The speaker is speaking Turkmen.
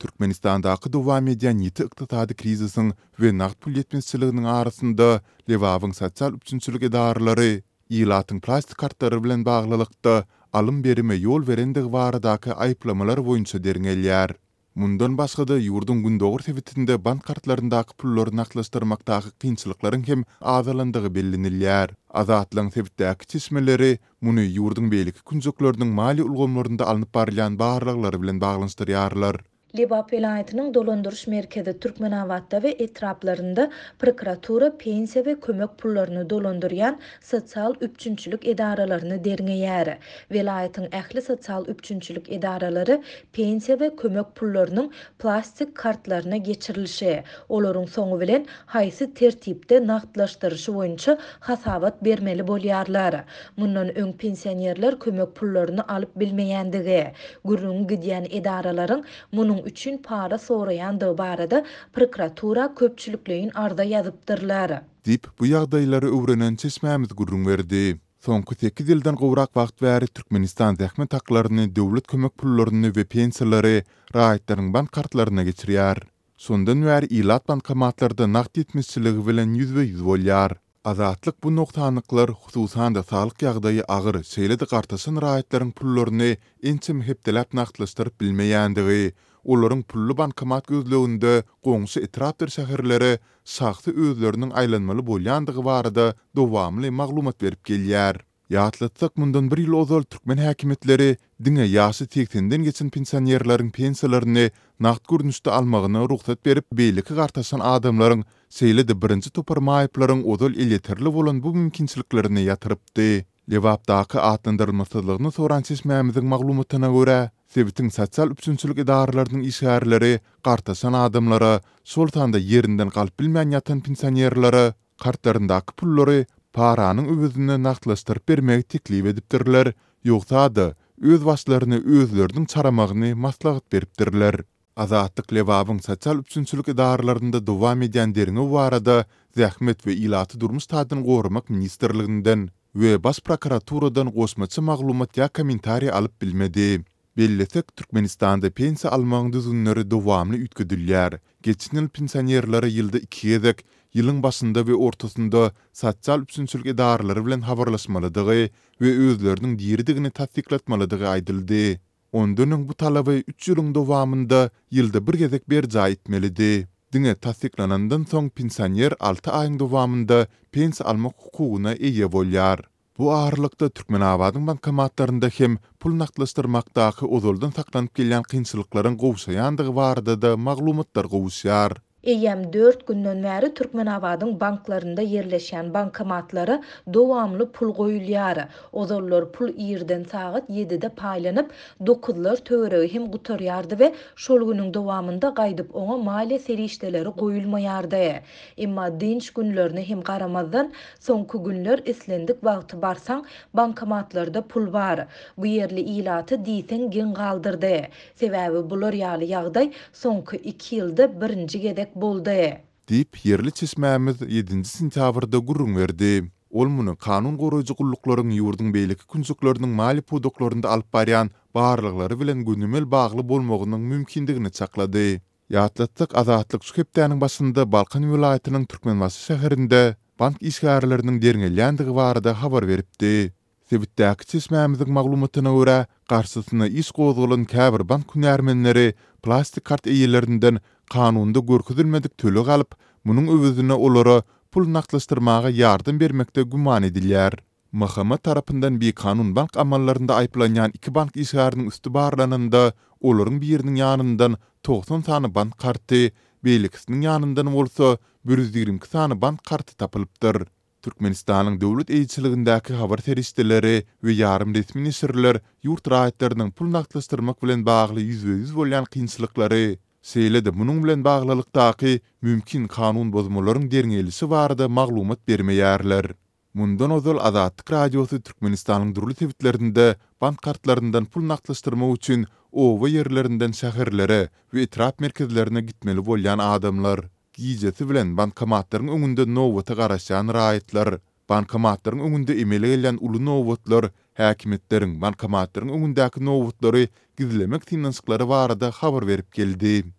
Türkmenistandaky dowam edýän ýiti ykdysady krizisiň we nagt pul ýetmezçiliginiň arasynda Lewawyň sosial üçinçilik edaralary ýylatyň plastik kartlary bilen baglylykda alym berime ýol berendigi baradaky aýplamalar boýunça derňelýär. Mundan başga-da ýurdun gündogur tebitinde bank kartlaryndaky pullary naklaşdyrmakdaky kynçylyklaryň hem azalandygy bellenilýär. Azatlyň tebitdäki çeşmeleri muny ýurdun beýleki künjekleriniň mali ulgamlarynda alınıp barylýan barlyklary bilen baglanşdyrýarlar. Lebap vilayetinin dolanduruş merkezi Türkmenawatda ve etraplarında prokuratura pensiya ve kömek pullarını dolandıryan sosyal üçinçilik edaralarını derňeýär. Vilayetin ähli sosyal üçinçilik edaraları pensiya ve kömek pullarının plastik kartlarına geçirilişi, olaryň soňu bilen haýsy tertipde nagtlaşdyryşy boýunça hasabat bermeli bolýarlar. Mundan öň pensionerler kömek pullarını alyp bilmeýändigi, gürrüň gidýän edaralaryň munun üçün para sorayandygy barada prokuratura köpçülikleýin arda ýazypdyrlar. Dip bu ýagdaýlary öwrenen çeşmämiz gurrun berdi. Soňky 8 ýyldan gowrak wagt bäri Türkmenistan zähmet haklaryny, döwlet kömek pullaryny we pensiýalary raýatlaryň bank kartlaryna geçirýär. Sondan bäri ýylat bankomatlarda nagt ýetmezçiligi bilen ýüzbe-ýüz bolýar. Azatlyk bu noktanyklar hususan da salyk ýagdaýy agyr şeýledi gartasyn raýatlaryň pullaryny ençem hepdelap nagtlaşdyryp bilmeýändigi, olaryň pullu bankomat gözleginde goňşy etrapdyr şäherlere şahsy özleriniň aýlanmaly bolýandygy barada dowamly maglumat berip gelýär. Ýatlatsak mundan bir ýyl ozal türkmen häkimetleri diňe ýaşy 80-den geçen pensionerleriň pensiýalaryny nagt görnüşde almagyna ruhsat berip beýleki gartaşan adamlaryň şeýledi birinji topar maýyplaryň ozal elýeterli bolan bu mümkinçiliklerini ýatyrypdy. Lewapdaky atlandyrylmasyzlygyny soran çeşmämiziň maglumatyna görä, Sebitin sosial üçinçilik edaralarynyň işgärleri gartaşan adamlara şol tanda ýerinden galyp bilmän ýatan pensionerlere kartlaryndaky pullary paranyň öwüzine nagtlaşdyryp bermegi teklip edipdirler, ýogsa da öz başlaryny özleriniň çaramagyny maslahat beripdirler. Azatlyk Lewawyň sosial üçinçilik edaralarynda dowam edýän derine barada zähmet we ýylaty durmuş tadyny gorumak ministrliginden we baş prokuraturadan goşmaçy maglumat ýa kommentariýa alyp bilmedi. Belletek Türkmenistanda pensiya almagyň düzünleri dowamly ütküdülýär. Geçen ýyl pensionerlere ýylda 2 gezek, ýylyň başynda we ortasynda sosial üçinçilik edaralary bilen habarlaşmalydygy we özleriniň diýerdigini tasdiklatmalydygy aýdyldy. Ondan bu talaby 3 ýylyň dowamynda ýylda bir gezek berja etmelidi. Diňe tasdiklanandan soň pensioner 6 aýyň dowamynda pensiya almak hukugyna eýe bolýar. Bu ağırlıkta Türkmenawadyň bankomatlarynda hem pul nagtlaşdyrmakdaky ozaldan saklanyp gelýän kynçylyklaryň gowşaýandygy barada da maglumatlar gowşýar. Eýem 4 günden bäri Türkmenawadyň banklarynda yerleşen bankomatlary dowamly pul goýulýar. Ozallar pul ýerden sagat 7-de paýlanyp, 9'lar töweregi hem gutarýardy we şol günüň dowamynda gaýdyp oňa maliýe serişdeleri goýulmaýardy. Emma dinç günlerini hem garamazdan soňky günler eslendik wagty barsaň bankomatlarda pul bar. Bu ýerli ýylaty diýsen gen galdyrdy. Sebäbi bular ýaly ýagdaý soňky 2 ýylda birinji gedek boldy. Dip yerli çeşmämiz 7 sentýabrda gurrun berdi. Ol muny kanun goraýjy gullaklaryň ýurdun beýleki künjekleriniň mali pudoklaryna alyp barýan barlyklary bilen günümel bagly bolmagynyň mümkindigini çaklady. Ýatlatsak azatlyk şu hepdäniň başynda Balkan vilayatynyň Türkmenwasy şäherinde bank işgärleriniň derňelýändigi barada habar beripdi. Sebitdäki çeşmämiziň maglumatyna görä, garşysyna iş gozgulan käbir bank hünärmenleri plastik kart eýelerinden kanunda görkezilmedik tölek alyp, munyň öwüzine olara pul nagtlaşdyrmaga ýardym bermekde güman edilýär. Mahkama tarapyndan bir kanun bank amallarynda aýplanýan 2 bank işgäriniň üstü barlananda olaryň biriniň ýanyndan 90 sany bank karty, beýlikisiniň ýanyndan bolsa 122 sany bank karty tapylypdyr. Türkmenistanyň döwlet eýçiligindäki habar serişdeleri we ýarym resmi nesirler ýurt raýatlarynyň pul nagtlaşdyrmak bilen bagly ýüzbe-ýüz bolýan kynçylyklary, şeýle-de munyň bilen baglylykdaky mümkin kanun bozmalaryň derňelisi barada maglumat bermeýärler. Mundan ozal Azatlyk radiosy Türkmenistanyň durly tebitlerinde bank kartlaryndan pul nagtlaşdyrmak üçin owa ýerlerinden şäherlere we etrap merkezlerine gitmeli bolýan adamlar gijesi bilen bankomatlaryň öňünde nowata garaşan raýatlar, bankomatlaryň öňünde emele gelen uly nowatlar häkimetleriň, bankomatlaryň öňündäki nowutlary gizlemek tinnansıklary barada habar berip geldi.